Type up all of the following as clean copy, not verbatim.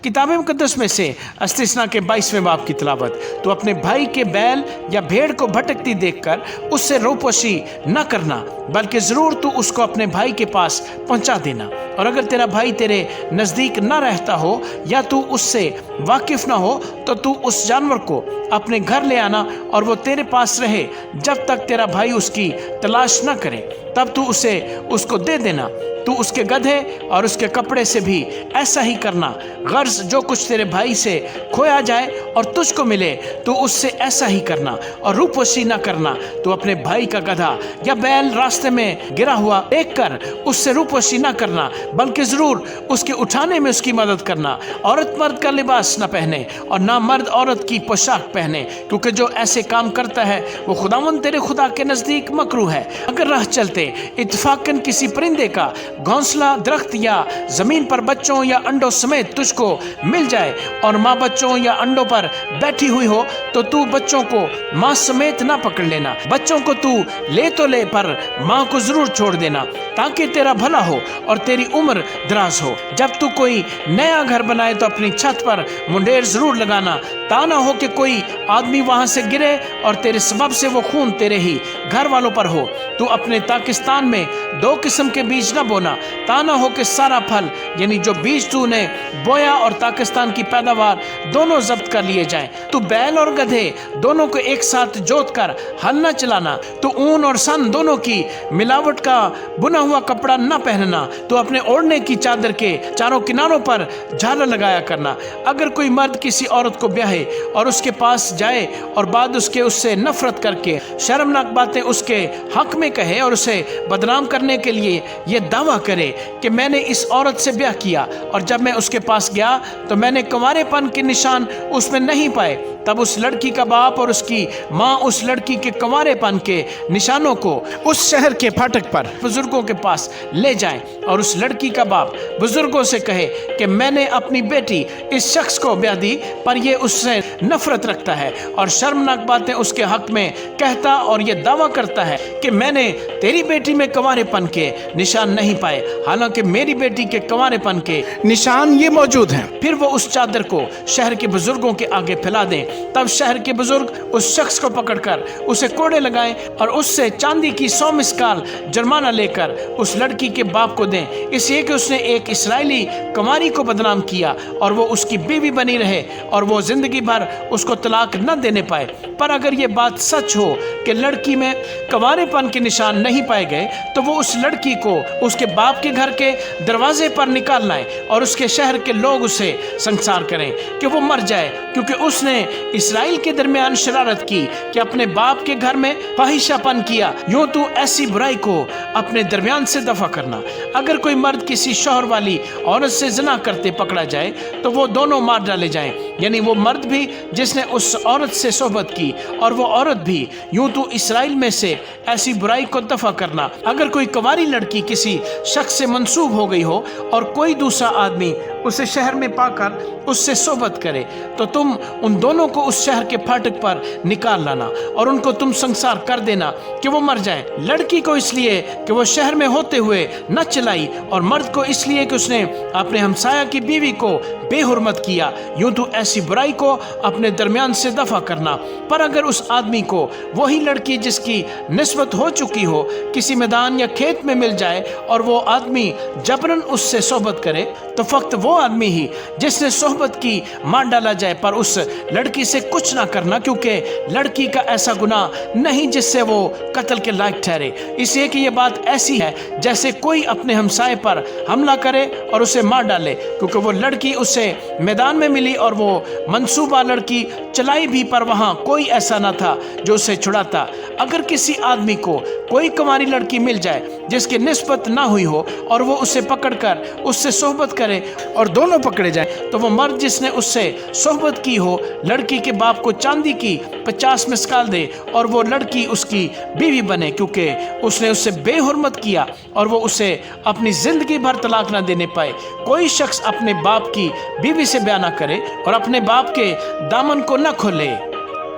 किताब मुकद्दस में से इस्तिस्ना के 22वें बाब की तिलावत। तो अपने भाई के बैल या भेड़ को भटकती देखकर उससे रोपोशी न करना, बल्कि ज़रूर तू उसको अपने भाई के पास पहुंचा देना। और अगर तेरा भाई तेरे नज़दीक न रहता हो या तू उससे वाकिफ़ ना हो तो तू उस जानवर को अपने घर ले आना और वो तेरे पास रहे जब तक तेरा भाई उसकी तलाश न करे, तब तू उसे उसको दे देना। तू उसके गधे और उसके कपड़े से भी ऐसा ही करना। गर्ज जो कुछ तेरे भाई से खोया जाए और तुझको मिले तो उससे ऐसा ही करना। और रूपोशी न करना। तू अपने भाई का गधा या बैल रास्ते में गिरा हुआ देखकर उससे रूपोशी न करना, बल्कि ज़रूर उसके उठाने में उसकी मदद करना। औरत मर्द का लिबास न पहने और ना मर्द औरत की पोशाक पहने, क्योंकि जो ऐसे काम करता है वो खुदावंद तेरे खुदा के नज़दीक मकरूह है। अगर राह चलते इत्तफाकन किसी परिंदे का घोंसला दरख्त या जमीन पर बच्चों या अंडों समेत तुझको मिल जाए और माँ बच्चों या अंडों पर बैठी हुई हो तो तू बच्चों को माँ समेत ना पकड़ लेना। बच्चों को तू ले तो ले, पर माँ को जरूर छोड़ देना, ताकि तेरा भला हो और तेरी उम्र दराज हो। जब तू कोई नया घर बनाए तो अपनी छत पर मुंडेर जरूर लगाना, ता ना हो कि कोई आदमी वहां से गिरे और तेरे सबब से वो खून तेरे ही घर वालों पर हो। तू अपने पाकिस्तान में 2 किस्म के बीज न बोना, ता ना हो कि सारा फल यानी जो बीज तूने बोया और पाकिस्तान की पैदावार दोनों जब्त कर लिए जाएं। तू बैल और गधे दोनों को एक साथ जोत कर हल न चलाना। तू ऊन और सन दोनों की मिलावट का बुना हुआ कपड़ा न पहनना। तू अपने ओढ़ने की चादर के चारों किनारों पर झालर लगाया करना। अगर कोई मर्द किसी औरत को ब्याहे और उसके पास जाए और बाद उससे नफरत करके शर्मनाक बातें उसके हक में कहे और उसे बदनाम करने के लिए ये दावा करे कि मैंने इस औरत से ब्याह किया और जब मैं उसके पास गया तो मैंने कुंवारेपन के निशान उसमें नहीं पाए, तब उस लड़की का बाप और उसकी माँ उस लड़की के कुंवारेपन के निशानों को उस शहर के फाटक पर बुजुर्गों के पास ले जाएं और उस लड़की का बाप बुजुर्गों से कहे कि मैंने अपनी बेटी इस शख्स को ब्याह दी, पर ये उससे नफरत रखता है और शर्मनाक बातें उसके हक में कहता और ये दावा करता है कि मैंने तेरी बेटी में कुंवारेपन के निशान नहीं पाए, हालांकि मेरी बेटी के कुंवारेपन के निशान ये मौजूद हैं। फिर वो उस चादर को शहर के बुजुर्गों के आगे फैला दें। तब शहर के बुजुर्ग उस शख्स को पकड़कर उसे कोड़े लगाएं और उससे चांदी की 100 मिसकाल जुर्माना लेकर उस लड़की के बाप को दें, इसलिए कि उसने एक इस्राएली कुमारी को बदनाम किया और वो उसकी बीवी बनी रहे और वो जिंदगी भर उसको तलाक न देने पाए। पर अगर ये बात सच हो कि लड़की में कुंवारेपन के निशान नहीं पाए गए तो वो उस लड़की को उसके बाप के घर के दरवाजे पर निकाल लाए और उसके शहर के लोग उसे संसार करें कि वो मर जाए, क्योंकि उसने इस्राएल के दरमियान शरारत की कि अपने बाप के घर में फाहिशापन किया। यूं तू ऐसी बुराई को अपने दरमियान से दफा करना। अगर कोई मर्द किसी शौहर वाली औरत से ज़िना करते पकड़ा जाए तो वो दोनों मार डाले जाएं, यानी वो मर्द भी जिसने उस औरत से सोहबत की और वो औरत भी। यूं तू इस्राएल में से ऐसी बुराई को दफा करना। अगर कोई कुंवारी लड़की किसी शख्स से मंसूब हो गई हो और कोई दूसरा आदमी उसे शहर में पाकर उससे सोहबत करे तो तुम उन दोनों को उस शहर के फाटक पर निकाल लाना और उनको तुम संसार कर देना कि वो मर जाए। लड़की को इसलिए कि वो शहर में होते हुए न चलाई और मर्द को इसलिए कि उसने अपने हमसाया की बीवी को बेहुरमत किया। यूं तो ऐसी बुराई को अपने दरमियान से दफा करना। पर अगर उस आदमी को वही लड़की जिसकी निस्बत हो चुकी हो किसी मैदान या खेत में मिल जाए और वो आदमी जबरन उससे सोहबत करे तो फक्त वो आदमी ही जिसने सोहबत की मार डाला जाए, पर उस लड़की से कुछ ना करना, क्योंकि लड़की का ऐसा गुनाह नहीं जिससे वो कत्ल के लायक ठहरे। इसलिए कि ये बात ऐसी है जैसे कोई अपने हमसाए पर हमला करे और उसे मार डाले, क्योंकि वो लड़की उसे मैदान में मिली और वो मंसूबा लड़की चलाई भी, पर वहाँ कोई ऐसा ना था जो उसे छुड़ाता। अगर किसी आदमी को कोई कुंवारी लड़की मिल जाए जिसकी निस्बत ना हुई हो और वो उसे पकड़कर उससे सोहबत करे और दोनों पकड़े जाए तो वो मर्द जिसने उससे सोहबत की हो लड़की के बाप को चांदी की 50 मिसकाल दे और वो लड़की उसकी बीवी बने, क्योंकि उसने उससे बेहुरमत किया और वो उसे अपनी जिंदगी भर तलाक ना देने पाए। कोई शख्स अपने बाप की बीवी से ब्याह ना करे और अपने बाप के दामन को न खोले।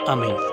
आमीन।